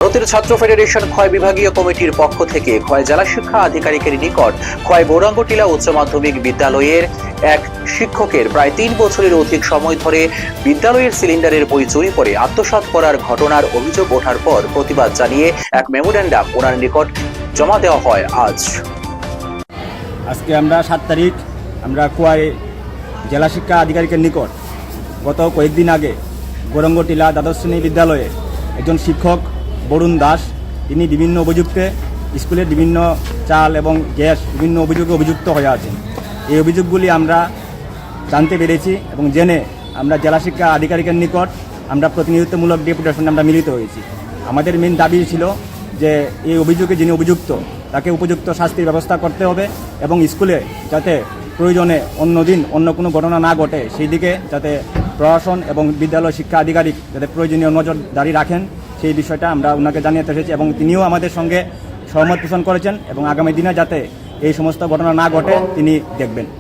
ভারতের ছাত্র ফেডারেশন ক্ষয় বিভাগীয় কমিটির পক্ষ থেকে ক্ষয় জেলা শিক্ষা আধিকারিকের নিকট ক্ষয় গৌরাঙ্গটিলা উচ্চ মাধ্যমিক বিদ্যালয়ের এক শিক্ষকের প্রায় ৩ বছরের অধিক সময় ধরে বিদ্যালয়ের সিলিন্ডারের বই চুরি করে আত্মসাৎ করার ঘটনার অভিযোগ ওঠার পর প্রতিবাদ জানিয়ে এক মেমোরেন্ডাম ওনার নিকট জমা দেওয়া হয়। আজকে আমরা 7 তারিখ আমরা খোয়াই জেলা শিক্ষা আধিকারিকের নিকট গত কয়েকদিন আগে গৌরাঙ্গটিলা দ্বাদশ শ্রেণী বিদ্যালয়ে একজন শিক্ষক বরুণ দাস, তিনি বিভিন্ন অভিযুক্তে স্কুলের বিভিন্ন চাল এবং গ্যাস বিভিন্ন অভিযোগে অভিযুক্ত হয়ে আছেন। এই অভিযোগগুলি আমরা জানতে পেরেছি এবং জেনে আমরা জেলা শিক্ষা আধিকারিকের নিকট আমরা প্রতিনিধিত্বমূলক ডেপুটেশনে আমরা মিলিত হয়েছি। আমাদের মেন দাবি ছিল যে এই অভিযোগে যিনি অভিযুক্ত তাকে উপযুক্ত শাস্তির ব্যবস্থা করতে হবে এবং স্কুলে যাতে প্রয়োজনে অন্যদিন অন্য কোনো ঘটনা না ঘটে সেই দিকে যাতে প্রশাসন এবং বিদ্যালয় শিক্ষা আধিকারিক যাতে প্রয়োজনীয় নজরদারি রাখেন সেই বিষয়টা আমরা ওনাকে জানিয়ে এসেছি এবং তিনিও আমাদের সঙ্গে সহমত পোষণ করেছেন এবং আগামী দিনে যাতে এই সমস্ত ঘটনা না ঘটে তিনি দেখবেন।